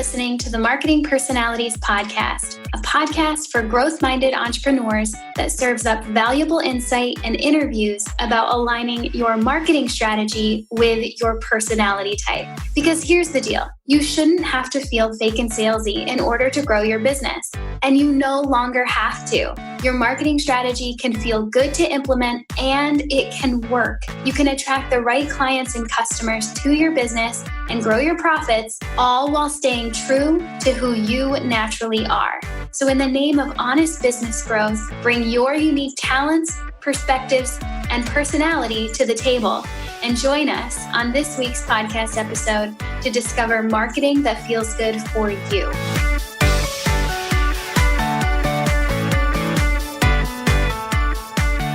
listening to the Marketing Personalities Podcast, a podcast for growth-minded entrepreneurs that serves up valuable insight and interviews about aligning your marketing strategy with your personality type. Because here's the deal. You shouldn't have to feel fake and salesy in order to grow your business. And you no longer have to. Your marketing strategy can feel good to implement and it can work. You can attract the right clients and customers to your business and grow your profits, all while staying true to who you naturally are. So in the name of honest business growth, bring your unique talents, perspectives, and personality to the table. And join us on this week's podcast episode to discover marketing that feels good for you.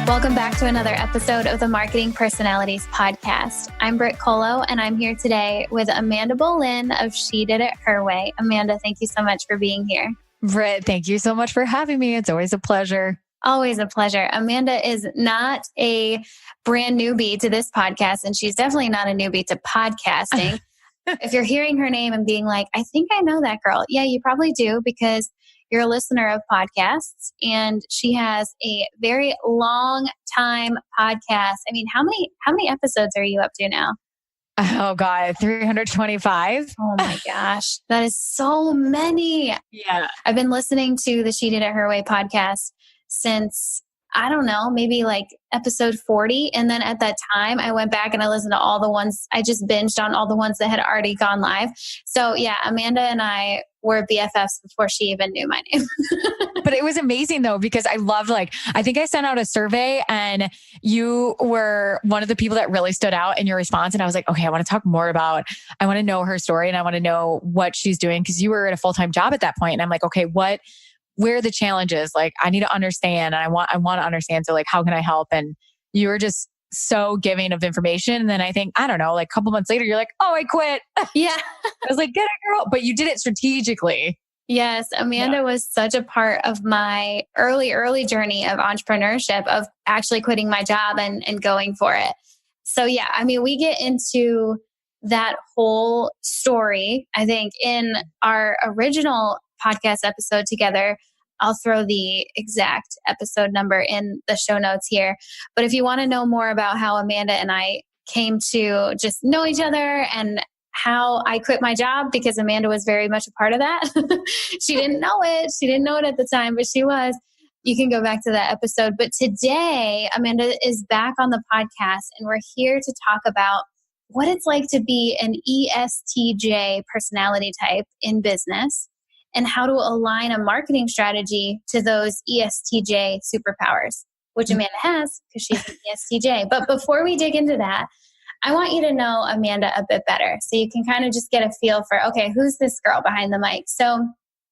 Welcome back to another episode of the Marketing Personalities Podcast. I'm Brit Kolo, and I'm here today with Amanda Boleyn of She Did It Her Way. Amanda, thank you so much for being here. Brit, thank you so much for having me. It's always a pleasure. Always a pleasure. Amanda is not a brand newbie to this podcast, and she's definitely not a newbie to podcasting. If you're hearing her name and being like, I think I know that girl. Yeah, you probably do, because you're a listener of podcasts, and she has a very long time podcast. I mean, how many episodes are you up to now? Oh God, 325. Oh my gosh. That is so many. Yeah. I've been listening to the She Did It Her Way podcast since, I don't know, maybe like episode 40. And then at that time, I went back and I listened to all the ones, I just binged on all the ones that had already gone live. So yeah, Amanda and I were BFFs before she even knew my name. But it was amazing though, because I loved, I think I sent out a survey and you were one of the people that really stood out in your response. And I was like, okay, I want to know her story and I want to know what she's doing. Cause you were at a full-time job at that point. And I'm like, okay, where are the challenges? Like, I need to understand and I want to understand. So how can I help? And you were just so giving of information. And then I think, I don't know, a couple months later, you're like, oh, I quit. Yeah. I was like, get it, girl. But you did it strategically. Yes. Amanda was such a part of my early journey of entrepreneurship, of actually quitting my job and going for it. So yeah, I mean, we get into that whole story, I think, in our original podcast episode together. I'll throw the exact episode number in the show notes here. But if you want to know more about how Amanda and I came to just know each other and how I quit my job, because Amanda was very much a part of that. She didn't know it. She didn't know it at the time, but she was. You can go back to that episode. But today, Amanda is back on the podcast and we're here to talk about what it's like to be an ESTJ personality type in business, and how to align a marketing strategy to those ESTJ superpowers, which Amanda has because she's an ESTJ. But before we dig into that, I want you to know Amanda a bit better. So you can kind of just get a feel for, okay, who's this girl behind the mic? So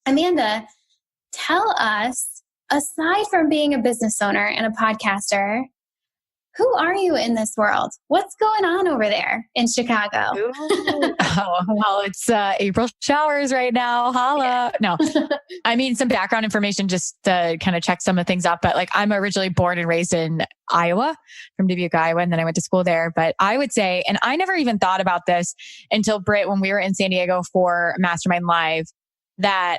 Amanda, tell us, aside from being a business owner and a podcaster, who are you in this world? What's going on over there in Chicago? Oh, well, it's April showers right now. Holla. No, I mean, some background information just to kind of check some of the things up. But I'm originally born and raised in Iowa, from Dubuque, Iowa. And then I went to school there. But I would say, and I never even thought about this until Brit, when we were in San Diego for Mastermind Live, that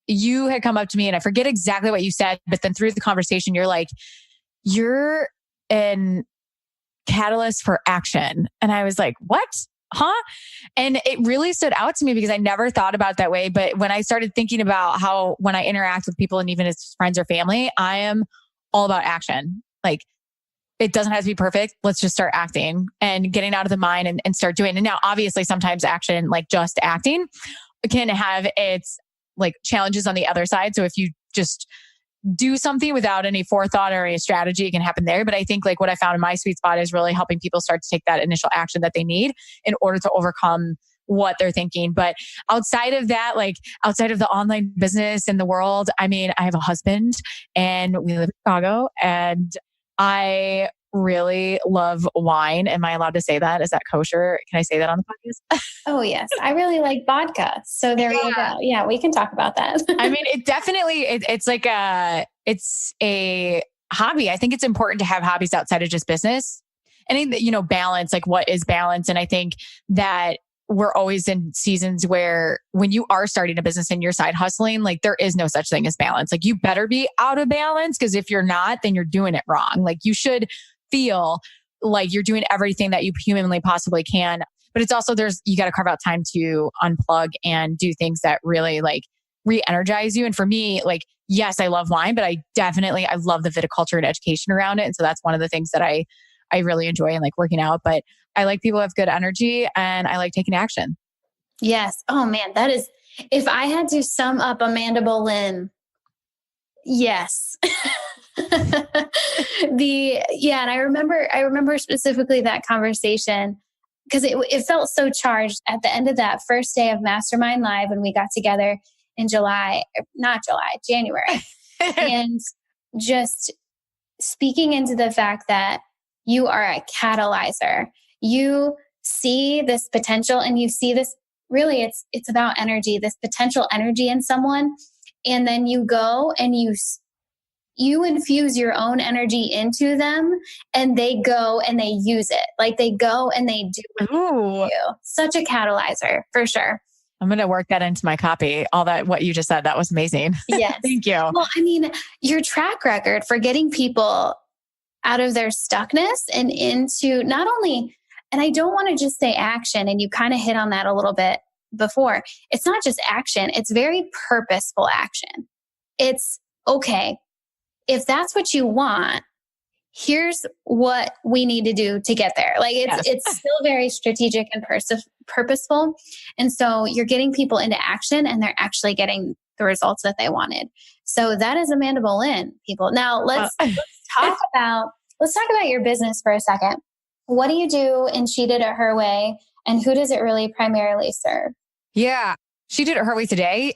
you had come up to me and I forget exactly what you said, but then through the conversation, you're like, you're an catalyst for action. And I was like, what? Huh? And it really stood out to me because I never thought about it that way. But when I started thinking about how, when I interact with people and even as friends or family, I am all about action. It doesn't have to be perfect. Let's just start acting and getting out of the mind and start doing. And now obviously sometimes action, just acting, can have its challenges on the other side. So if you just do something without any forethought or any strategy, it can happen there. But I think what I found in my sweet spot is really helping people start to take that initial action that they need in order to overcome what they're thinking. But outside of that, outside of the online business and the world, I mean, I have a husband and we live in Chicago and I really love wine. Am I allowed to say that? Is that kosher? Can I say that on the podcast? Oh, yes. I really like vodka. So there you go. Yeah, we can talk about that. I mean, it definitely, it's a hobby. I think it's important to have hobbies outside of just business. And, balance, what is balance? And I think that we're always in seasons where when you are starting a business and you're side hustling, like there is no such thing as balance. Like you better be out of balance, because if you're not, then you're doing it wrong. Like you should feel like you're doing everything that you humanly possibly can. But it's also, you got to carve out time to unplug and do things that really like re-energize you. And for me, like, yes, I love wine, but I love the viticulture and education around it. And so that's one of the things that I really enjoy and like working out. But I like people who have good energy and I like taking action. Yes. Oh man, if I had to sum up Amanda Boleyn, yes. And I remember specifically that conversation because it felt so charged at the end of that first day of Mastermind Live when we got together in January. And just speaking into the fact that you are a catalyzer. You see this potential and you see this, really it's about energy, this potential energy in someone. And then you go and you infuse your own energy into them and they go and they use it. Like they go and they do it for you. Such a catalyzer for sure. I'm going to work that into my copy. All that, what you just said, that was amazing. Yes. Thank you. Well, I mean, your track record for getting people out of their stuckness and into not only, and I don't want to just say action, and you kind of hit on that a little bit before. It's not just action. It's very purposeful action. It's okay. If that's what you want, here's what we need to do to get there. Like it's still very strategic and purposeful. And so you're getting people into action and they're actually getting the results that they wanted. So that is Amanda Boleyn, people. Now let's talk about your business for a second. What do you do in She Did It Her Way, and who does it really primarily serve? Yeah. She Did It Her Way today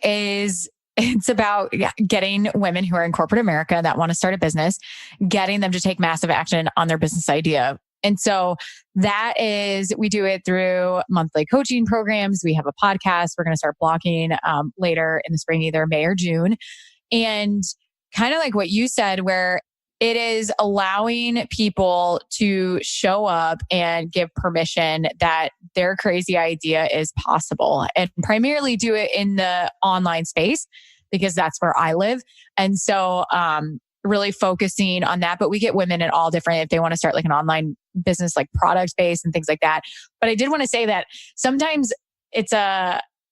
it's about getting women who are in corporate America that want to start a business, getting them to take massive action on their business idea. And so we do it through monthly coaching programs. We have a podcast. We're going to start blogging later in the spring, either May or June. And kind of like what you said, where it is allowing people to show up and give permission that their crazy idea is possible, and primarily do it in the online space because that's where I live. And so, really focusing on that, but we get women at all different, if they want to start like an online business, like product based and things like that. But I did want to say that sometimes it's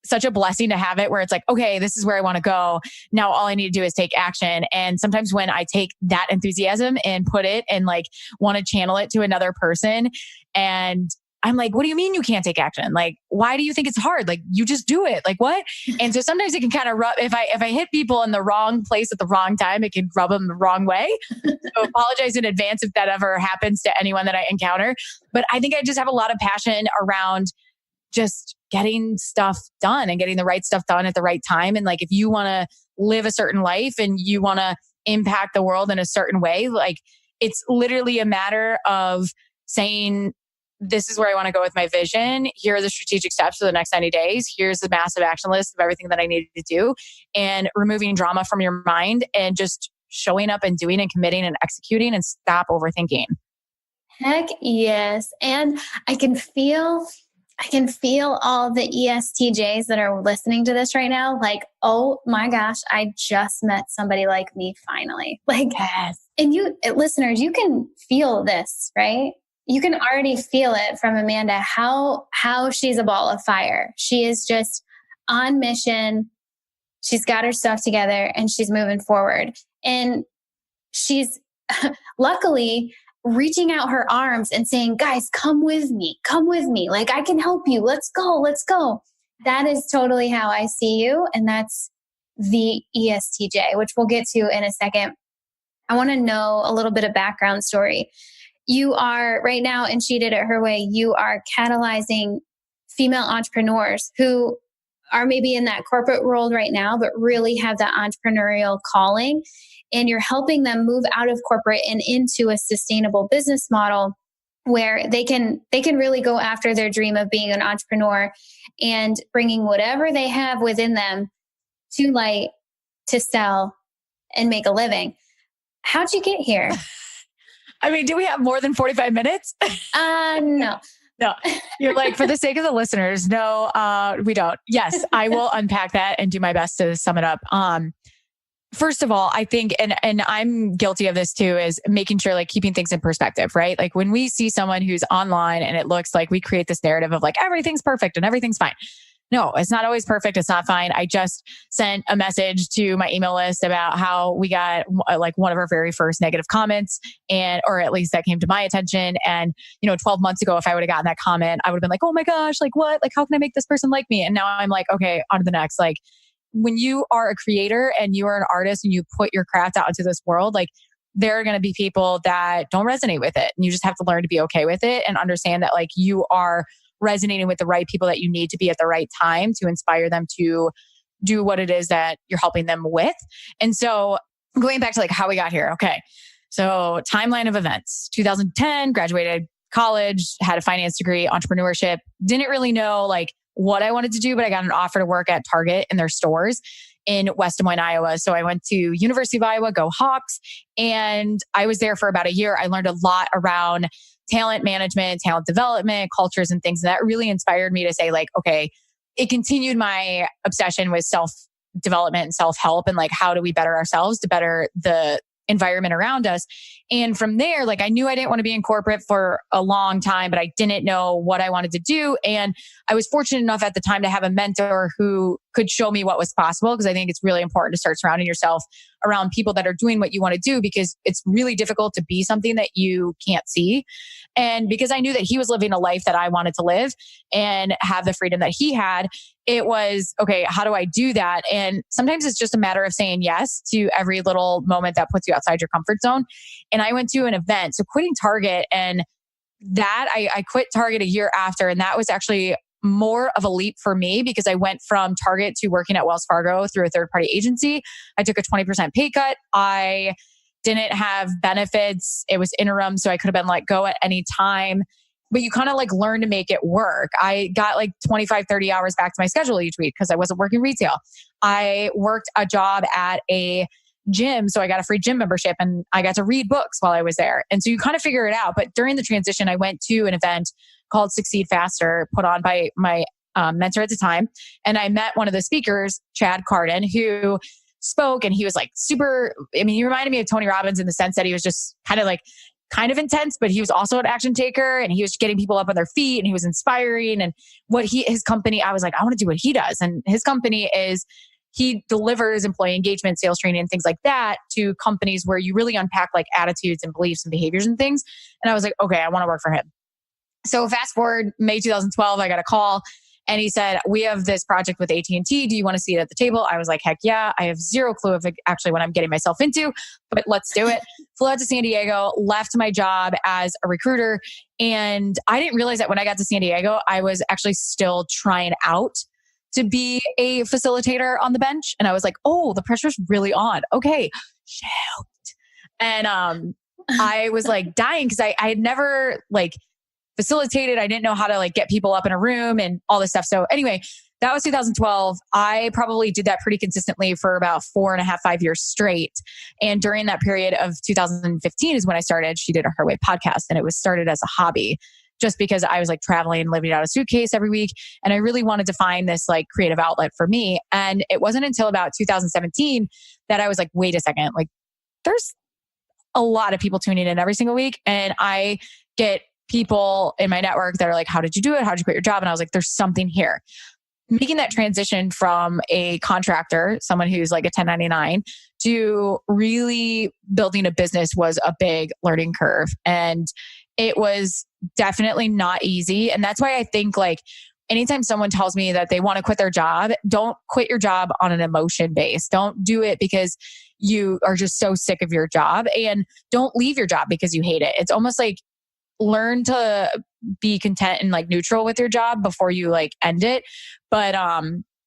such a blessing to have it where it's like, okay, this is where I want to go. Now all I need to do is take action. And sometimes when I take that enthusiasm and put it and like want to channel it to another person, and I'm like, what do you mean you can't take action? Like, why do you think it's hard? Like, you just do it. Like, what? And so sometimes it can kind of rub, if I hit people in the wrong place at the wrong time, it can rub them the wrong way. So apologize in advance if that ever happens to anyone that I encounter. But I think I just have a lot of passion around just getting stuff done and getting the right stuff done at the right time. And like, if you want to live a certain life and you want to impact the world in a certain way, like it's literally a matter of saying, this is where I want to go with my vision. Here are the strategic steps for the next 90 days. Here's the massive action list of everything that I need to do, and removing drama from your mind and just showing up and doing and committing and executing, and stop overthinking. Heck yes. And I can feel all the ESTJs that are listening to this right now. Like, oh my gosh, I just met somebody like me finally. Like, yes. And you listeners, you can feel this, right? You can already feel it from Amanda, how she's a ball of fire. She is just on mission. She's got her stuff together and she's moving forward. And she's luckily reaching out her arms and saying, guys, come with me. Like, I can help you. Let's go. That is totally how I see you. And that's the ESTJ, which we'll get to in a second. I want to know a little bit of background story. You are right now, and She Did It Her Way, you are catalyzing female entrepreneurs who are maybe in that corporate world right now, but really have that entrepreneurial calling. And you're helping them move out of corporate and into a sustainable business model where they can really go after their dream of being an entrepreneur and bringing whatever they have within them to light, to sell, and make a living. How'd you get here? I mean, do we have more than 45 minutes? No. No, you're like, for the sake of the listeners, no, we don't. Yes, I will unpack that and do my best to sum it up. First of all, I think, and I'm guilty of this too, is making sure like keeping things in perspective, right? Like when we see someone who's online and it looks like we create this narrative of like, everything's perfect and everything's fine. No, it's not always perfect. It's not fine. I just sent a message to my email list about how we got like one of our very first negative comments, or at least that came to my attention. And, 12 months ago, if I would have gotten that comment, I would have been like, oh my gosh, like what? Like, how can I make this person like me? And now I'm like, okay, on to the next. Like when you are a creator and you are an artist and you put your craft out into this world, like there are going to be people that don't resonate with it. And you just have to learn to be okay with it and understand that like you are resonating with the right people that you need to be at the right time to inspire them to do what it is that you're helping them with. And so going back to like how we got here. Okay. So timeline of events, 2010, graduated college, had a finance degree, entrepreneurship, didn't really know like what I wanted to do, but I got an offer to work at Target in their stores in West Des Moines, Iowa. So I went to University of Iowa, go Hawks. And I was there for about a year. I learned a lot around talent management, talent development, cultures and things. And that really inspired me to say like, okay, it continued my obsession with self-development and self-help and like, how do we better ourselves to better the environment around us? And from there, like I knew I didn't want to be in corporate for a long time, but I didn't know what I wanted to do. And I was fortunate enough at the time to have a mentor who could show me what was possible. Because I think it's really important to start surrounding yourself around people that are doing what you want to do, because it's really difficult to be something that you can't see. And because I knew that he was living a life that I wanted to live and have the freedom that he had, it was, okay, how do I do that? And sometimes it's just a matter of saying yes to every little moment that puts you outside your comfort zone. And I went to an event. So quitting Target, and that I quit Target a year after. And that was actually more of a leap for me because I went from Target to working at Wells Fargo through a third-party agency. I took a 20% pay cut. I didn't have benefits. It was interim, so I could have been let go at any time. But you kind of like learn to make it work. I got like 25, 30 hours back to my schedule each week because I wasn't working retail. I worked a job at a gym, so I got a free gym membership and I got to read books while I was there. And so you kind of figure it out. But during the transition, I went to an event called Succeed Faster, put on by my mentor at the time. And I met one of the speakers, Chad Carden, who spoke, and he was like super, I mean, he reminded me of Tony Robbins in the sense that he was just kind of intense, but he was also an action taker, and he was getting people up on their feet, and he was inspiring. And his company, I was like, I want to do what he does. And his company is, he delivers employee engagement, sales training, and things like that to companies where you really unpack like attitudes and beliefs and behaviors and things. And I was like, okay, I want to work for him. So fast forward May 2012, I got a call and he said, we have this project with AT&T. Do you want to see it at the table? I was like, heck yeah. I have zero clue of actually what I'm getting myself into, but let's do it. Flew out to San Diego, left my job as a recruiter. And I didn't realize that when I got to San Diego, I was actually still trying out to be a facilitator on the bench. And I was like, oh, the pressure's really on. Okay, shout. And I was like dying because I had never like facilitated. I didn't know how to like get people up in a room and all this stuff. So anyway, that was 2012. I probably did that pretty consistently for about 4.5, 5 years straight. And during that period of 2015 is when I started She Did It Her Way podcast. And it was started as a hobby just because I was like traveling, living out a suitcase every week. And I really wanted to find this like creative outlet for me. And it wasn't until about 2017 that I was like, wait a second, like there's a lot of people tuning in every single week. And I get people in my network that are like, how did you do it? How did you quit your job? And I was like, there's something here. Making that transition from a contractor, someone who's like a 1099, to really building a business was a big learning curve. And it was definitely not easy. And that's why I think like anytime someone tells me that they want to quit their job, don't quit your job on an emotion base. Don't do it because you are just so sick of your job, and don't leave your job because you hate it. It's almost like learn to be content and like neutral with your job before you like end it. But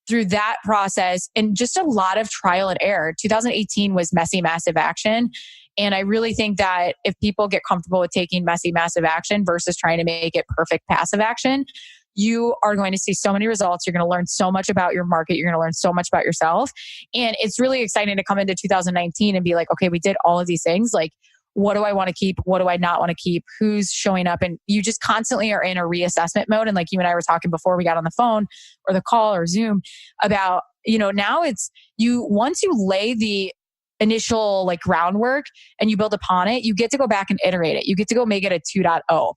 through that process and just a lot of trial and error, 2018 was messy, massive action. And I really think that if people get comfortable with taking messy, massive action versus trying to make it perfect, passive action, you are going to see so many results. You're going to learn so much about your market. You're going to learn so much about yourself. And it's really exciting to come into 2019 and be like, okay, we did all of these things. Like, what do I want to keep? What do I not want to keep? Who's showing up? And you just constantly are in a reassessment mode. And like you and I were talking before we got on the phone or the call or Zoom about, now it's once you lay the initial like groundwork and you build upon it, you get to go back and iterate it. You get to go make it a 2.0.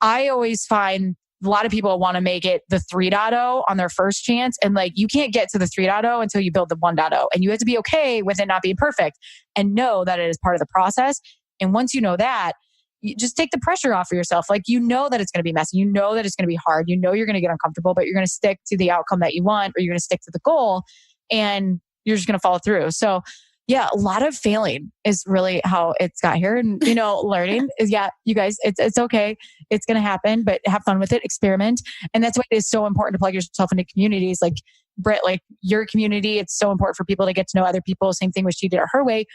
I always find a lot of people want to make it the 3.0 on their first chance. And like, you can't get to the 3.0 until you build the 1.0. And you have to be okay with it not being perfect and know that it is part of the process. And once you know that, you just take the pressure off of yourself. Like, that it's going to be messy. That it's going to be hard. You're going to get uncomfortable, but you're going to stick to the outcome that you want, or you're going to stick to the goal and you're just going to follow through. So yeah, a lot of failing is really how it's got here. And, learning is, you guys, it's okay. It's going to happen, but have fun with it, experiment. And that's why it is so important to plug yourself into communities like Brit, like your community. It's so important for people to get to know other people. Same thing with She Did It Her Way,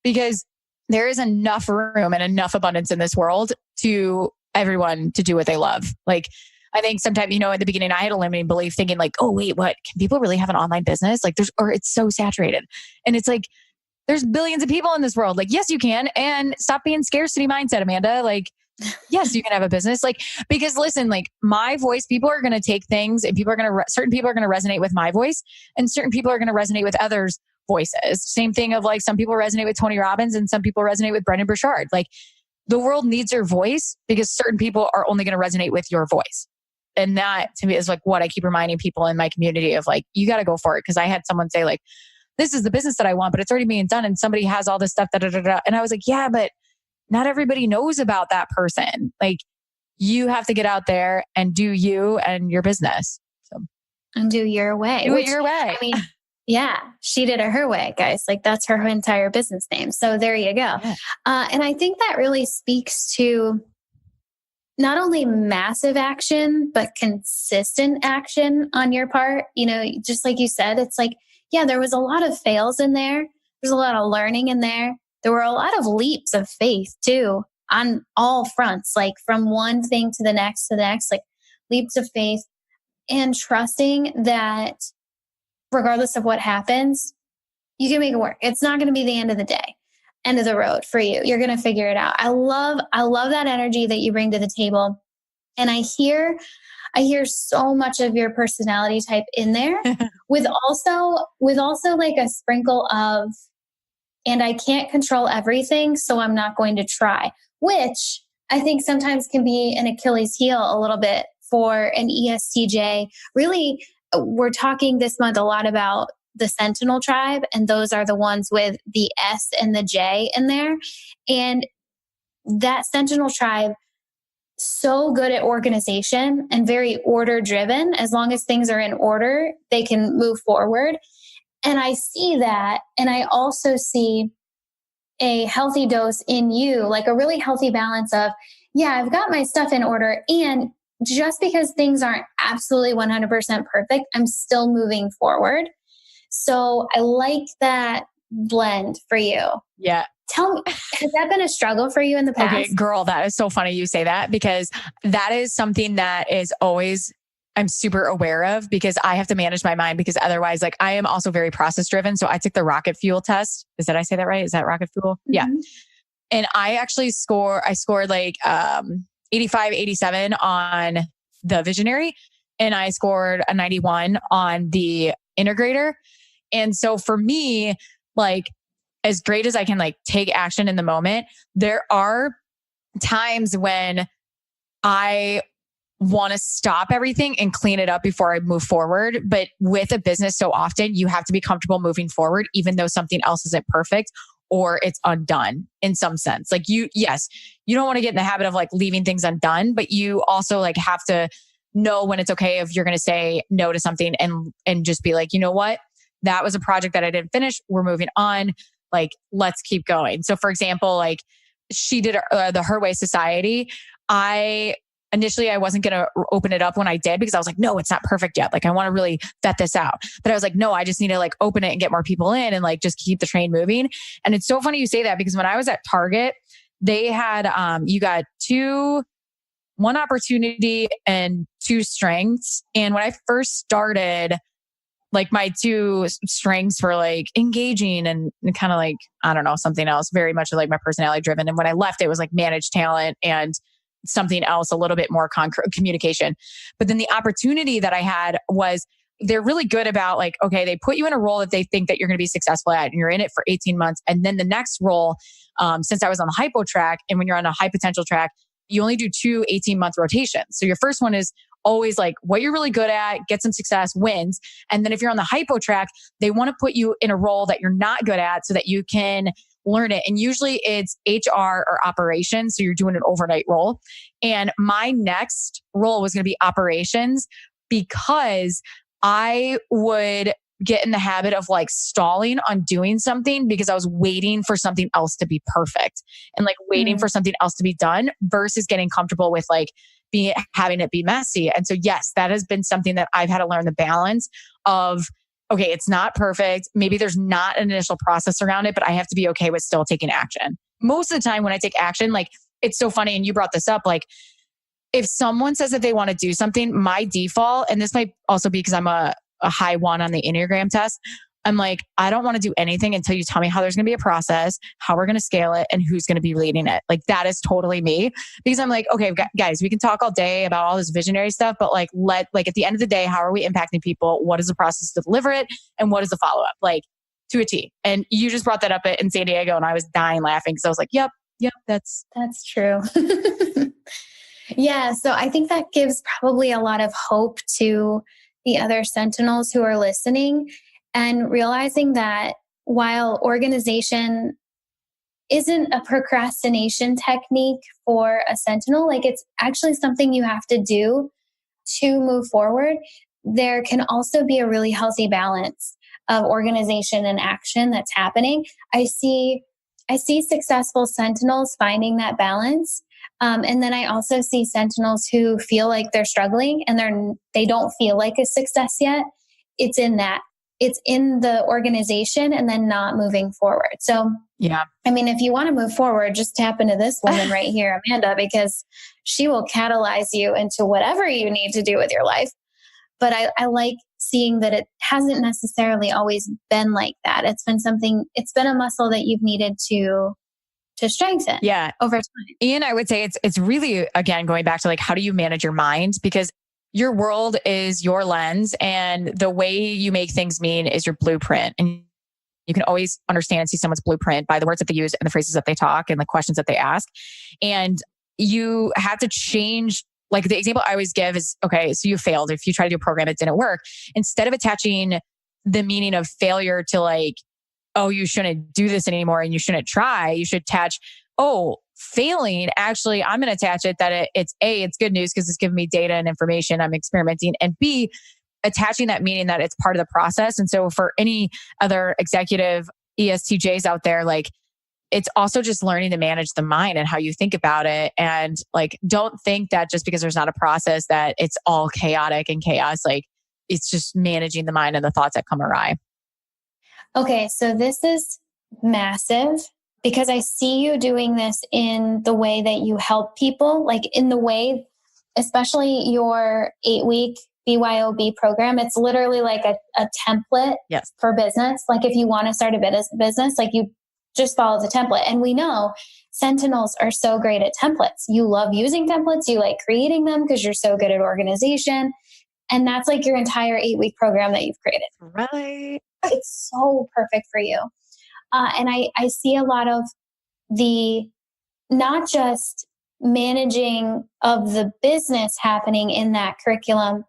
because there is enough room and enough abundance in this world to everyone to do what they love. Like, I think sometimes, at the beginning, I had a limiting belief thinking like, oh, wait, what? Can people really have an online business? Like it's so saturated. And it's like, there's billions of people in this world. Like, yes, you can. And stop being scarcity mindset, Amanda. Like, yes, you can have a business. Like, because listen, like my voice, people are going to take things and certain people are going to resonate with my voice and certain people are going to resonate with others' voices. Same thing of like, some people resonate with Tony Robbins and some people resonate with Brendan Burchard. Like, the world needs your voice because certain people are only going to resonate with your voice. And that to me is like what I keep reminding people in my community of, like, you got to go for it. Cause I had someone say like, this is the business that I want, but it's already being done. And somebody has all this stuff. And I was like, yeah, but not everybody knows about that person. Like, you have to get out there and do you and your business. So, and do your way. Do it your way. I mean, yeah, She Did It Her Way, guys. Like, that's her entire business name. So there you go. Yeah. And I think that really speaks to not only massive action, but consistent action on your part. Just like you said, it's like, yeah, there was a lot of fails in there. There's a lot of learning in there. There were a lot of leaps of faith too, on all fronts, like from one thing to the next, like leaps of faith, and trusting that regardless of what happens, you can make it work. It's not going to be the end of the day, end of the road for you. You're going to figure it out. I love that energy that you bring to the table. And I hear so much of your personality type in there with also like a sprinkle of, and I can't control everything, so I'm not going to try, which I think sometimes can be an Achilles heel a little bit for an ESTJ. Really, we're talking this month a lot about the Sentinel tribe, and those are the ones with the S and the J in there. And that Sentinel tribe, so good at organization and very order driven. As long as things are in order, they can move forward. And I see that. And I also see a healthy dose in you, like a really healthy balance of, yeah, I've got my stuff in order. And just because things aren't absolutely 100% perfect, I'm still moving forward. So I like that blend for you. Yeah. Tell me, has that been a struggle for you in the past? Okay, girl, that is so funny you say that, because that is something that is always, I'm super aware of, because I have to manage my mind, because otherwise, like, I am also very process driven. So I took the rocket fuel test. Did I say that right? Is that rocket fuel? Mm-hmm. Yeah. And I actually scored like 85, 87 on the visionary, and I scored a 91 on the integrator. And so for me, like, as great as I can like take action in the moment, there are times when I want to stop everything and clean it up before I move forward. But with a business, so often you have to be comfortable moving forward, even though something else isn't perfect or it's undone in some sense. Like, you don't want to get in the habit of like leaving things undone, but you also like have to know when it's okay if you're going to say no to something and just be like, you know what? That was a project that I didn't finish. We're moving on. Like, let's keep going. So for example, like She Did the Her Way Society. Initially, I wasn't going to open it up when I did, because I was like, no, it's not perfect yet. Like, I want to really vet this out. But I was like, no, I just need to like open it and get more people in and like just keep the train moving. And it's so funny you say that, because when I was at Target, they had, you got one opportunity and 2 strengths. And when I first started, like my two strengths for like engaging and kind of like, I don't know, something else very much like my personality driven. And when I left, it was like manage talent and something else, a little bit more concrete communication. But then the opportunity that I had was they're really good about like, okay, they put you in a role that they think that you're going to be successful at and you're in it for 18 months. And then the next role, since I was on the hypo track and when you're on a high potential track, you only do 2 18-month rotations. So your first one is always like what you're really good at, get some success, wins. And then if you're on the hypo track, they want to put you in a role that you're not good at so that you can learn it. And usually it's HR or operations. So you're doing an overnight role. And my next role was going to be operations because I would get in the habit of like stalling on doing something because I was waiting for something else to be perfect and like waiting for something else to be done versus getting comfortable with like having it be messy. And so, yes, that has been something that I've had to learn the balance of, okay, it's not perfect. Maybe there's not an initial process around it, but I have to be okay with still taking action. Most of the time when I take action, like it's so funny. And you brought this up, like if someone says that they want to do something, my default, and this might also be because I'm a high 1 on the Enneagram test. I'm like, I don't want to do anything until you tell me how there's going to be a process, how we're going to scale it, and who's going to be leading it. Like that is totally me because I'm like, okay, guys, we can talk all day about all this visionary stuff, but like at the end of the day, how are we impacting people? What is the process to deliver it? And what is the follow-up? Like to a T. And you just brought that up in San Diego and I was dying laughing because I was like, yep, that's true. Yeah. So I think that gives probably a lot of hope to the other sentinels who are listening and realizing that while organization isn't a procrastination technique for a sentinel, like it's actually something you have to do to move forward, there can also be a really healthy balance of organization and action that's happening. I see successful sentinels finding that balance. And then I also see sentinels who feel like they're struggling and they don't feel like a success yet. It's in the organization and then not moving forward. So, yeah, I mean, if you want to move forward, just tap into this woman right here, Amanda, because she will catalyze you into whatever you need to do with your life. But I like seeing that it hasn't necessarily always been like that. It's been a muscle that you've needed to strengthen over time. And I would say it's really, again, going back to like, how do you manage your mind? Because your world is your lens and the way you make things mean is your blueprint. And you can always understand and see someone's blueprint by the words that they use and the phrases that they talk and the questions that they ask. And you have to change. Like the example I always give is, okay, so you failed. If you try to do a program, it didn't work. Instead of attaching the meaning of failure to like, oh, you shouldn't do this anymore and you shouldn't try, you should attach, oh, failing, actually, I'm going to attach it that it's A, it's good news because it's giving me data and information, I'm experimenting, and B, attaching that meaning that it's part of the process. And so for any other executive ESTJs out there, like it's also just learning to manage the mind and how you think about it. And like, don't think that just because there's not a process that it's all chaotic and chaos. Like it's just managing the mind and the thoughts that come awry. Okay. So this is massive because I see you doing this in the way that you help people, like in the way, especially your 8-week BYOB program. It's literally like a template for business. Like if you want to start a business, like you just follow the template. And we know sentinels are so great at templates. You love using templates. You like creating them because you're so good at organization. And that's like your entire 8-week program that you've created. Right. It's so perfect for you. And I see a lot of the, not just managing of the business happening in that curriculum.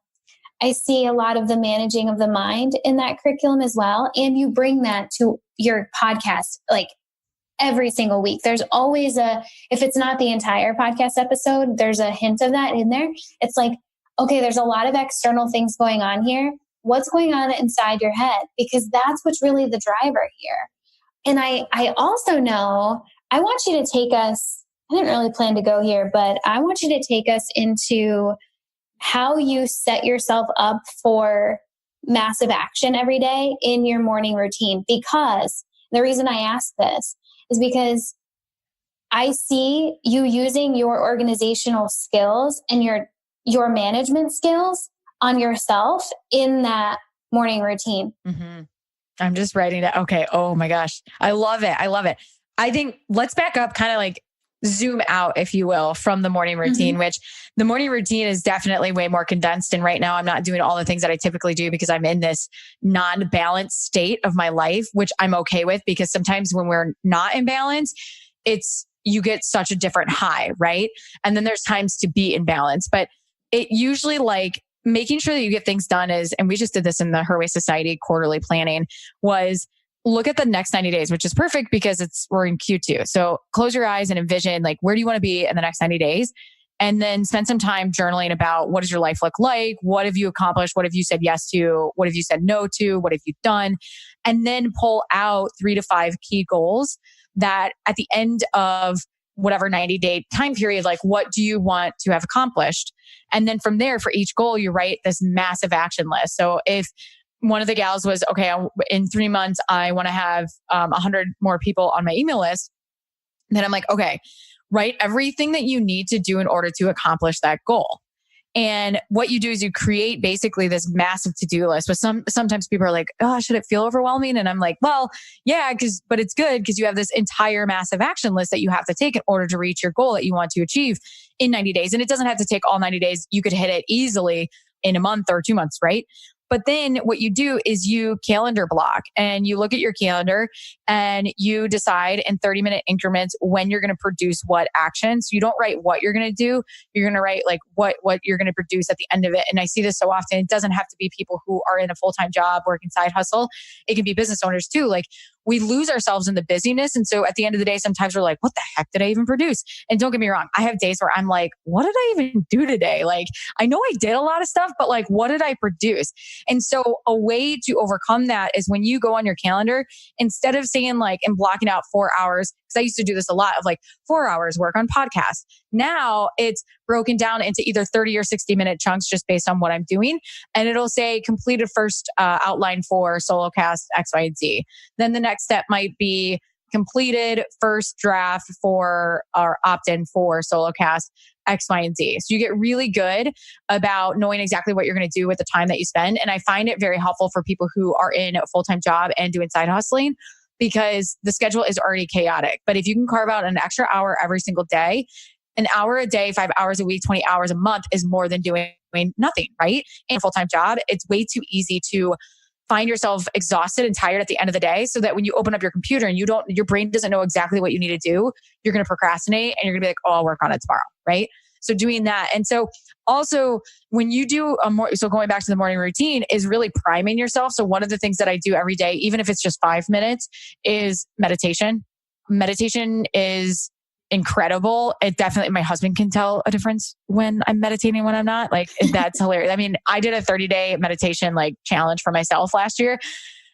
I see a lot of the managing of the mind in that curriculum as well. And you bring that to your podcast, like every single week. There's always if it's not the entire podcast episode, there's a hint of that in there. It's like, okay, there's a lot of external things going on here. What's going on inside your head? Because that's what's really the driver here. And I also know, I want you to take us, I didn't really plan to go here, but I want you to take us into how you set yourself up for massive action every day in your morning routine. Because the reason I ask this is because I see you using your organizational skills and your management skills on yourself in that morning routine. Mm-hmm. I'm just writing it. Okay. Oh my gosh. I love it. I love it. I think let's back up, kind of like zoom out, if you will, from the morning routine, which the morning routine is definitely way more condensed. And right now I'm not doing all the things that I typically do because I'm in this non-balanced state of my life, which I'm okay with, because sometimes when we're not in balance, you get such a different high, right? And then there's times to be in balance, but it usually like making sure that you get things done is, and we just did this in the Her Way Society quarterly planning, was look at the next 90 days, which is perfect because we're in Q2. So close your eyes and envision like, where do you want to be in the next 90 days? And then spend some time journaling about what does your life look like? What have you accomplished? What have you said yes to? What have you said no to? What have you done? And then pull out 3 to 5 key goals that at the end of whatever 90-day time period, like what do you want to have accomplished? And then from there, for each goal, you write this massive action list. So if one of the gals was, okay, in 3 months, I want to have 100 more people on my email list, then I'm like, okay, write everything that you need to do in order to accomplish that goal. And what you do is you create basically this massive to-do list. But sometimes people are like, oh, should it feel overwhelming? And I'm like, well, yeah, but it's good because you have this entire massive action list that you have to take in order to reach your goal that you want to achieve in 90 days. And it doesn't have to take all 90 days. You could hit it easily in a month or 2 months, right? But then what you do is you calendar block and you look at your calendar and you decide in 30-minute increments when you're going to produce what action. So you don't write what you're going to do. You're going to write like what you're going to produce at the end of it. And I see this so often. It doesn't have to be people who are in a full-time job working side hustle. It can be business owners too. Like we lose ourselves in the busyness. And so at the end of the day, sometimes we're like, what the heck did I even produce? And don't get me wrong. I have days where I'm like, what did I even do today? Like, I know I did a lot of stuff, but like, what did I produce? And so a way to overcome that is when you go on your calendar, instead of saying like, and blocking out 4 hours, because I used to do this a lot of like 4 hours work on podcasts. Now it's broken down into either 30 or 60-minute chunks just based on what I'm doing. And it'll say completed first outline for SoloCast X, Y, and Z. Then the next step might be completed first draft for our opt-in for SoloCast X, Y, and Z. So you get really good about knowing exactly what you're going to do with the time that you spend. And I find it very helpful for people who are in a full-time job and doing side hustling because the schedule is already chaotic. But if you can carve out an extra hour every single day, an hour a day, 5 hours a week, 20 hours a month is more than doing nothing, right? In a full-time job, it's way too easy to find yourself exhausted and tired at the end of the day so that when you open up your computer and your brain doesn't know exactly what you need to do, you're going to procrastinate and you're going to be like, oh, I'll work on it tomorrow, right? So doing that. And so also when you do so going back to the morning routine is really priming yourself. So one of the things that I do every day, even if it's just 5 minutes, is meditation. Meditation is incredible. It definitely, my husband can tell a difference when I'm meditating, when I'm not. Like that's hilarious. I mean, I did a 30-day meditation like challenge for myself last year.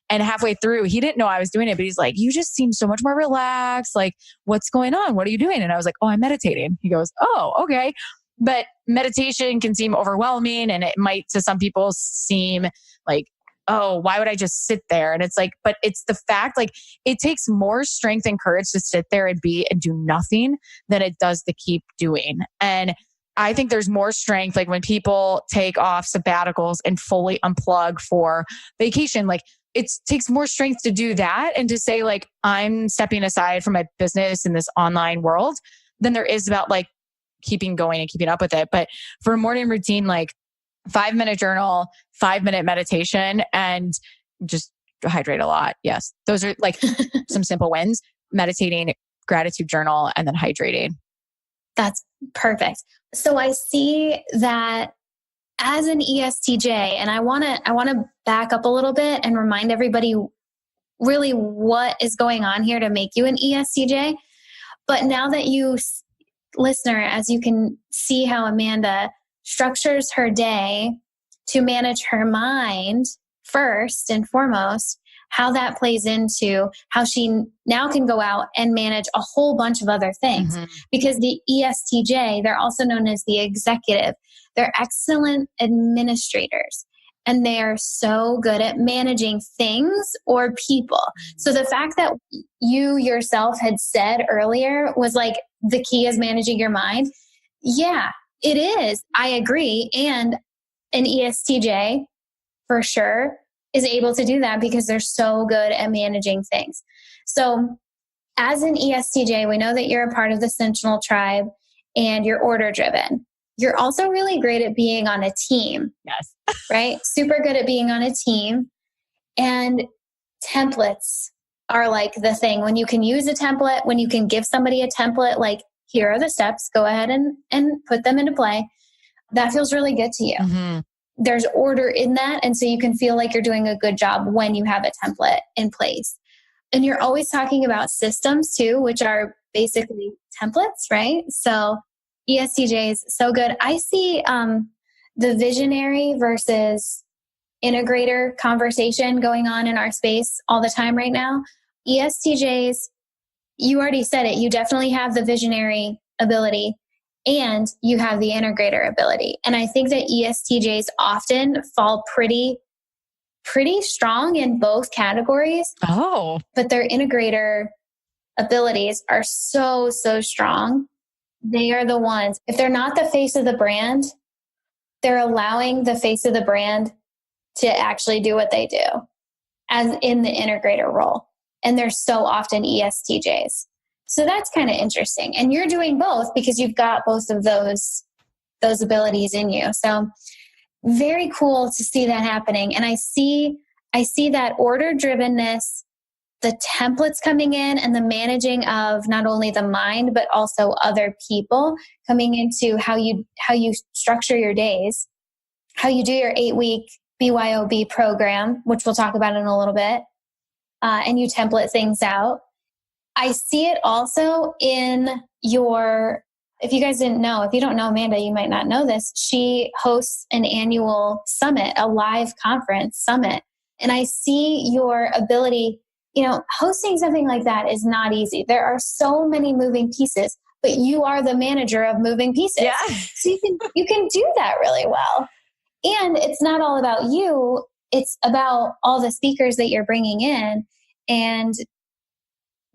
And halfway through, he didn't know I was doing it, but he's like, you just seem so much more relaxed. Like, what's going on? What are you doing? And I was like, oh, I'm meditating. He goes, oh, okay. But meditation can seem overwhelming. And it might to some people seem like, oh, why would I just sit there? And it's like, but it's the fact, like it takes more strength and courage to sit there and do nothing than it does to keep doing. And I think there's more strength, like when people take off sabbaticals and fully unplug for vacation, like it takes more strength to do that and to say like, I'm stepping aside from my business in this online world than there is about like keeping going and keeping up with it. But for a morning routine, like 5-minute journal, 5-minute meditation, and just hydrate a lot. Yes. Those are like some simple wins: meditating, gratitude journal, and then hydrating. That's perfect. So I see that as an ESTJ, and I want to back up a little bit and remind everybody really what is going on here to make you an ESTJ. But now that you, listener, as you can see how Amanda structures her day to manage her mind first and foremost, how that plays into how she now can go out and manage a whole bunch of other things. Mm-hmm. Because the ESTJ, they're also known as the executive. They're excellent administrators. And they are so good at managing things or people. So the fact that you yourself had said earlier was like, the key is managing your mind. Yeah, it is. I agree. And an ESTJ, for sure, is able to do that because they're so good at managing things. So as an ESTJ, we know that you're a part of the Sentinel tribe and you're order driven. You're also really great at being on a team. Yes. Right? Super good at being on a team. And templates are like the thing. When you can use a template, when you can give somebody a template, like, here are the steps, go ahead and put them into play. That feels really good to you. Mm-hmm. There's order in that. And so you can feel like you're doing a good job when you have a template in place. And you're always talking about systems too, which are basically templates, right? So ESTJs, so good. I see the visionary versus integrator conversation going on in our space all the time right now. ESTJs, you already said it, you definitely have the visionary ability and you have the integrator ability. And I think that ESTJs often fall pretty strong in both categories. Oh. But their integrator abilities are so strong. They are the ones, if they're not the face of the brand, they're allowing the face of the brand to actually do what they do as in the integrator role. And they're so often ESTJs. So that's kind of interesting. And you're doing both because you've got both of those abilities in you. So very cool to see that happening. And I see that order drivenness, the templates coming in and the managing of not only the mind, but also other people coming into how you structure your days, how you do your 8-week BYOB program, which we'll talk about in a little bit. And you template things out. I see it also in if you guys didn't know, if you don't know Amanda, you might not know this. She hosts an annual summit, a live conference summit. And I see your ability, hosting something like that is not easy. There are so many moving pieces, but you are the manager of moving pieces. Yeah. So you can do that really well. And it's not all about you. It's about all the speakers that you're bringing in. And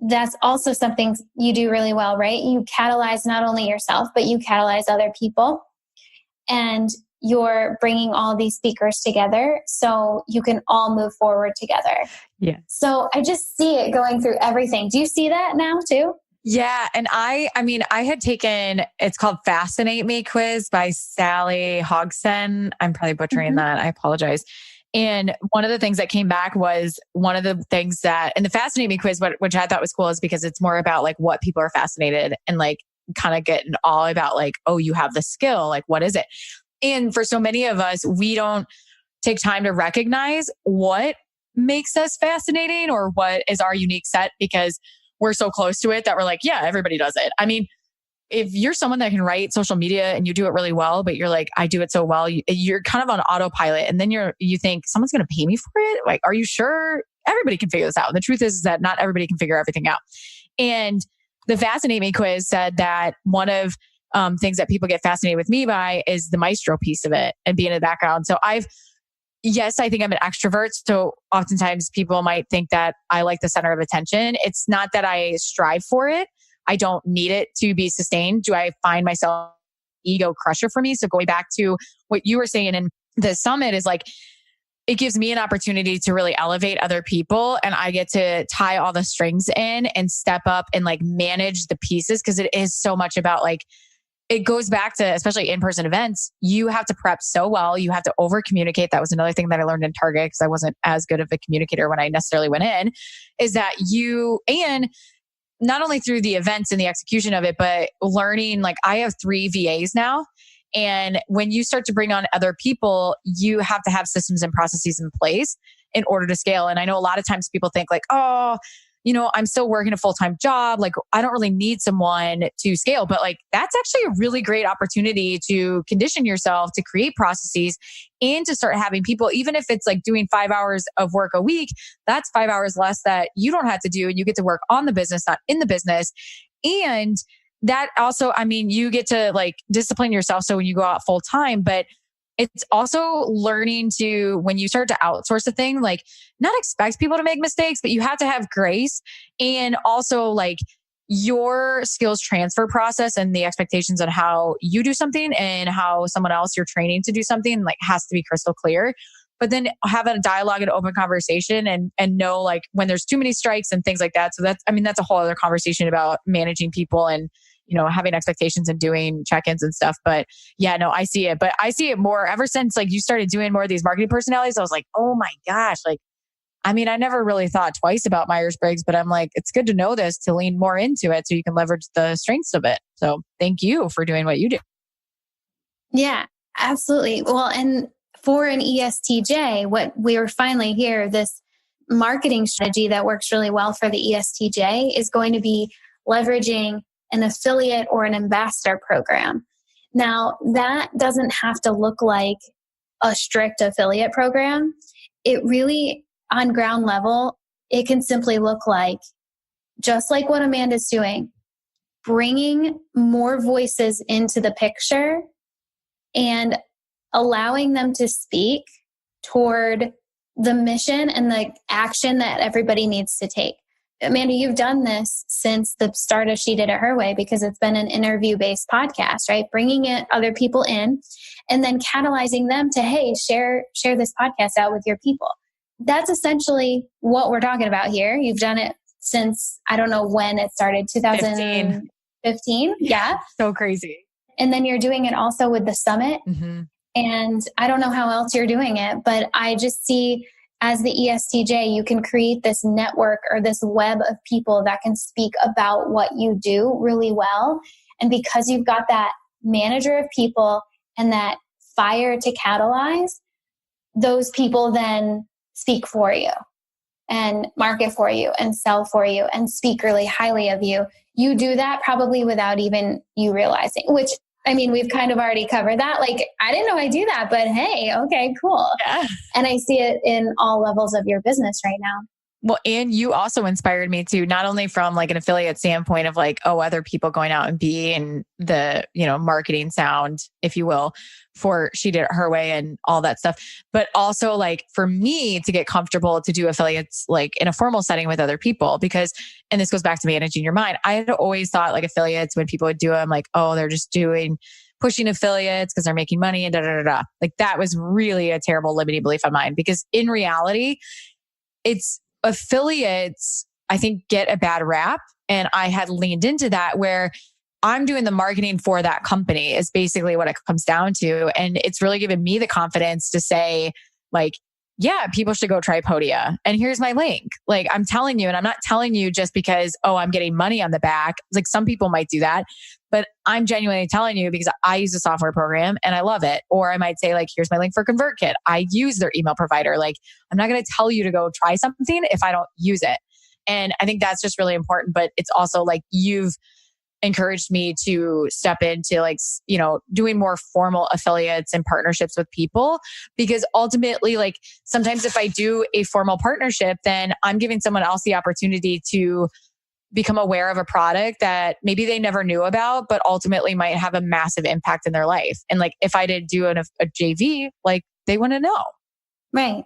that's also something you do really well, right? You catalyze not only yourself, but you catalyze other people. And you're bringing all these speakers together so you can all move forward together. Yeah. So I just see it going through everything. Do you see that now too? Yeah. And I had taken, it's called Fascinate Me quiz by Sally Hogson. I'm probably butchering that. I apologize. And one of the things that came back was one of the things that, and the Fascinate Me quiz, which I thought was cool, is because it's more about like what people are fascinated and like kind of getting all about like, oh, you have the skill, like what is it? And for so many of us, we don't take time to recognize what makes us fascinating or what is our unique set because we're so close to it that we're like, yeah, everybody does it. I mean, if you're someone that can write social media and you do it really well, but you're like, I do it so well, you're kind of on autopilot. And then you think someone's going to pay me for it. Like, are you sure? Everybody can figure this out. And the truth is that not everybody can figure everything out. And the Fascinate Me quiz said that one of things that people get fascinated with me by is the maestro piece of it and being in the background. So I think I'm an extrovert. So oftentimes people might think that I like the center of attention. It's not that I strive for it. I don't need it to be sustained. Do I find myself ego crusher for me? So going back to what you were saying in the summit is like, it gives me an opportunity to really elevate other people. And I get to tie all the strings in and step up and like manage the pieces. Cause it is so much about like, it goes back to, especially in-person events, you have to prep so well. You have to over communicate. That was another thing that I learned in Target because I wasn't as good of a communicator when I necessarily went in, is that and not only through the events and the execution of it, but learning, like I have 3 VAs now. And when you start to bring on other people, you have to have systems and processes in place in order to scale. And I know a lot of times people think like, oh, I'm still working a full-time job. Like I don't really need someone to scale, but like that's actually a really great opportunity to condition yourself to create processes and to start having people, even if it's like doing 5 hours of work a week, that's 5 hours less that you don't have to do. And you get to work on the business, not in the business. And that also, you get to like discipline yourself. So when you go out full time, but it's also learning to, when you start to outsource a thing, like not expect people to make mistakes, but you have to have grace. And also like your skills transfer process and the expectations on how you do something and how someone else you're training to do something like has to be crystal clear. but then have a dialogue and open conversation and know like when there's too many strikes and things like that. So that's a whole other conversation about managing people and, having expectations and doing check-ins and stuff. But yeah, no, I see it, but I see it more ever since like you started doing more of these marketing personalities. I was like, oh my gosh, like, I never really thought twice about Myers-Briggs, but I'm like, it's good to know this to lean more into it so you can leverage the strengths of it. So thank you for doing what you do. Yeah, absolutely. Well, and for an ESTJ, what we were finally here, this marketing strategy that works really well for the ESTJ is going to be leveraging an affiliate or an ambassador program. Now, that doesn't have to look like a strict affiliate program. It really, on ground level, it can simply look like, just like what Amanda's doing, bringing more voices into the picture and allowing them to speak toward the mission and the action that everybody needs to take. Amanda, you've done this since the start of She Did It Her Way because it's been an interview-based podcast, right? Bringing other people in and then catalyzing them to, hey, share this podcast out with your people. That's essentially what we're talking about here. You've done it since, I don't know when it started, 2015. Yeah. So crazy. And then you're doing it also with the summit. Mm-hmm. And I don't know how else you're doing it, but I just see as the ESTJ, you can create this network or this web of people that can speak about what you do really well. And because you've got that manager of people and that fire to catalyze, those people then speak for you and market for you and sell for you and speak really highly of you. You do that probably without even you realizing, which we've kind of already covered that. Like, I didn't know I do that, but hey, okay, cool. Yeah. And I see it in all levels of your business right now. Well, and you also inspired me to not only from like an affiliate standpoint of like, other people going out and being the, marketing sound, if you will, for She Did It Her Way and all that stuff, but also like for me to get comfortable to do affiliates like in a formal setting with other people because, and this goes back to managing your mind. I had always thought like affiliates, when people would do them, like, they're just pushing affiliates because they're making money and da, da, da, da. Like that was really a terrible limiting belief of mine because in reality, it's affiliates, I think, get a bad rap. And I had leaned into that where I'm doing the marketing for that company is basically what it comes down to. And it's really given me the confidence to say like, yeah, people should go try Podia. And here's my link. Like I'm telling you, and I'm not telling you just because, I'm getting money on the back. Like some people might do that, but I'm genuinely telling you because I use a software program and I love it. Or I might say like, here's my link for ConvertKit. I use their email provider. Like I'm not going to tell you to go try something if I don't use it. And I think that's just really important. But it's also like you've encouraged me to step into like, doing more formal affiliates and partnerships with people, because ultimately, like sometimes if I do a formal partnership, then I'm giving someone else the opportunity to become aware of a product that maybe they never knew about, but ultimately might have a massive impact in their life. And like, if I did do a JV, like they want to know. Right.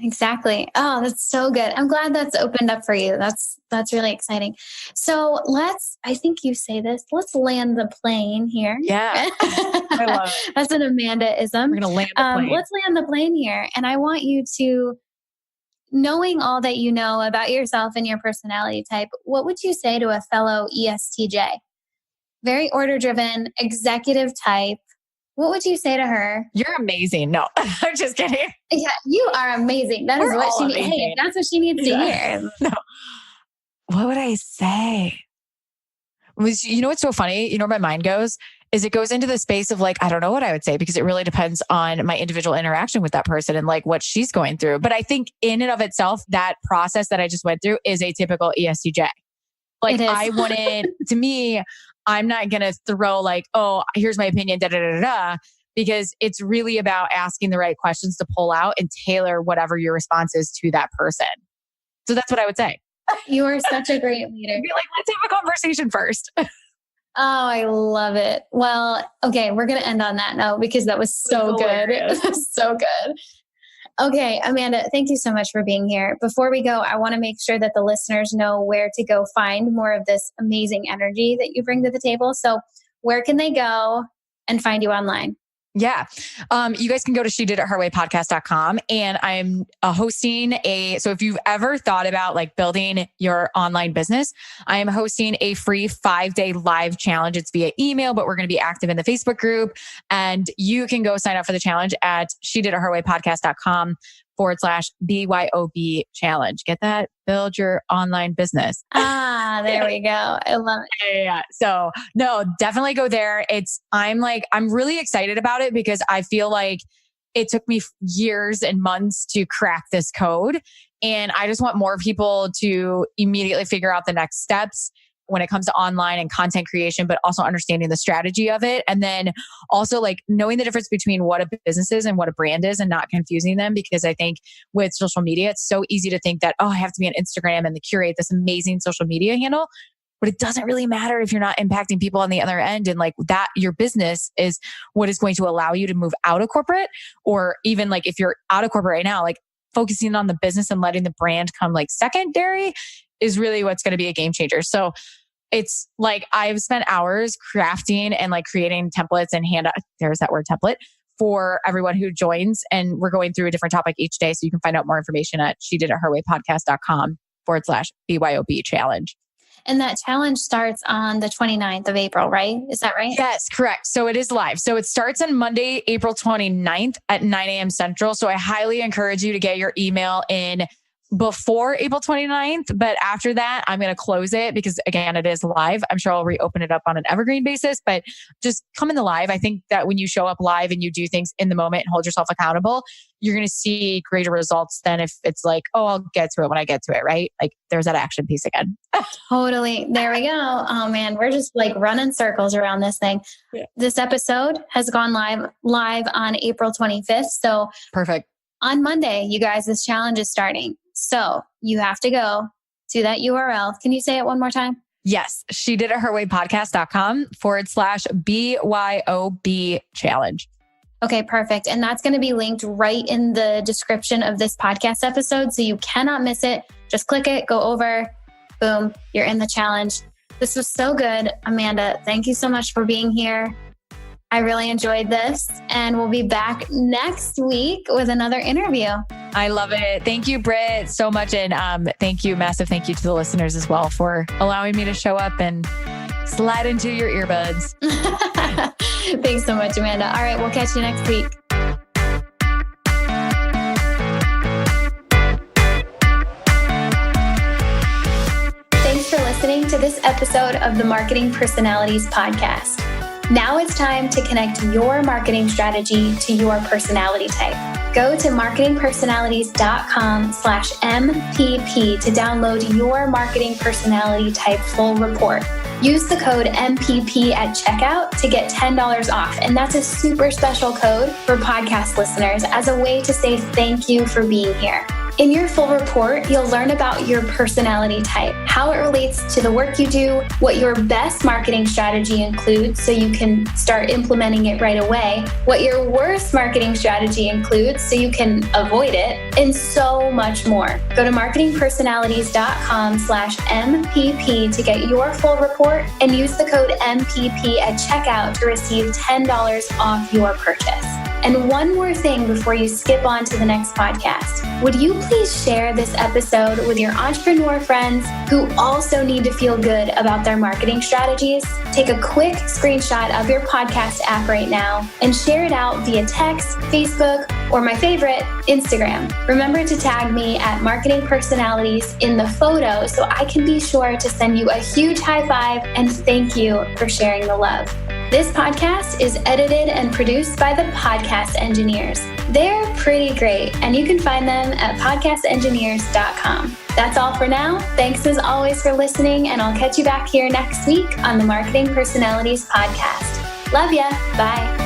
Exactly. Oh, that's so good. I'm glad that's opened up for you. That's really exciting. So I think you say this, let's land the plane here. Yeah. I love it. That's an Amanda-ism. We're going to land the plane. Let's land the plane here. And I want you to, knowing all that you know about yourself and your personality type, what would you say to a fellow ESTJ? Very order-driven, executive type. What would you say to her? You're amazing. No, I'm just kidding. Yeah, you are amazing. That is what she needs. Hey, that's what she needs to hear. No. What would I say? What's so funny? Where my mind goes is it goes into the space of like, I don't know what I would say because it really depends on my individual interaction with that person and like what she's going through. But I think in and of itself, that process that I just went through is a typical ESTJ. Like I wanted, to me, I'm not going to throw like, here's my opinion, da, da, da, da, because it's really about asking the right questions to pull out and tailor whatever your response is to that person. So that's what I would say. You are such a great leader. Be like, let's have a conversation first. Oh, I love it. Well, okay, we're going to end on that note because that was so good. It was so good. Okay, Amanda, thank you so much for being here. Before we go, I want to make sure that the listeners know where to go find more of this amazing energy that you bring to the table. So where can they go and find you online? Yeah. You guys can go to shediditherwaypodcast.com, and I'm hosting so if you've ever thought about like building your online business, I am hosting a free 5-day live challenge. It's via email, but we're going to be active in the Facebook group, and you can go sign up for the challenge at shediditherwaypodcast.com/BYOB challenge. Get that? Build your online business. There we go. I love it. Yeah. So no, definitely go there. I'm really excited about it because I feel like it took me years and months to crack this code. And I just want more people to immediately figure out the next steps when it comes to online and content creation, but also understanding the strategy of it. And then also like knowing the difference between what a business is and what a brand is and not confusing them. Because I think with social media, it's so easy to think that, I have to be on Instagram and curate this amazing social media handle. But it doesn't really matter if you're not impacting people on the other end. And like that, your business is what is going to allow you to move out of corporate, or even like if you're out of corporate right now, like focusing on the business and letting the brand come like secondary is really what's going to be a game changer. So it's like I've spent hours crafting and like creating templates and there's that word template for everyone who joins. And we're going through a different topic each day. So you can find out more information at shediditherwaypodcast.com/BYOB challenge. And that challenge starts on the 29th of April, right? Is that right? Yes, correct. So it is live. So it starts on Monday, April 29th at 9 a.m. Central. So I highly encourage you to get your email in before April 29th. But after that, I'm going to close it because again, it is live. I'm sure I'll reopen it up on an evergreen basis, but just come in the live. I think that when you show up live and you do things in the moment and hold yourself accountable, you're going to see greater results than if it's like, I'll get to it when I get to it, right? Like there's that action piece again. Totally. There we go. Oh man, we're just like running circles around this thing. Yeah. This episode has gone live on April 25th. So perfect. On Monday, you guys, this challenge is starting. So you have to go to that URL. Can you say it one more time? Yes. shediditherwaypodcast.com/BYOB challenge. Okay, perfect. And that's going to be linked right in the description of this podcast episode. So you cannot miss it. Just click it, go over, boom, you're in the challenge. This was so good. Amanda, thank you so much for being here. I really enjoyed this, and we'll be back next week with another interview. I love it. Thank you, Brit, so much. And massive thank you to the listeners as well for allowing me to show up and slide into your earbuds. Thanks so much, Amanda. All right, we'll catch you next week. Thanks for listening to this episode of the Marketing Personalities Podcast. Now it's time to connect your marketing strategy to your personality type. Go to marketingpersonalities.com/MPP to download your marketing personality type full report. Use the code MPP at checkout to get $10 off. And that's a super special code for podcast listeners as a way to say thank you for being here. In your full report, you'll learn about your personality type, how it relates to the work you do, what your best marketing strategy includes so you can start implementing it right away, what your worst marketing strategy includes so you can avoid it, and so much more. Go to marketingpersonalities.com/MPP to get your full report and use the code MPP at checkout to receive $10 off your purchase. And one more thing before you skip on to the next podcast. Would you please share this episode with your entrepreneur friends who also need to feel good about their marketing strategies? Take a quick screenshot of your podcast app right now and share it out via text, Facebook, or my favorite, Instagram. Remember to tag me at Marketing Personalities in the photo so I can be sure to send you a huge high five and thank you for sharing the love. This podcast is edited and produced by the Podcast Engineers. They're pretty great, and you can find them at podcastengineers.com. That's all for now. Thanks as always for listening, and I'll catch you back here next week on the Marketing Personalities Podcast. Love ya. Bye.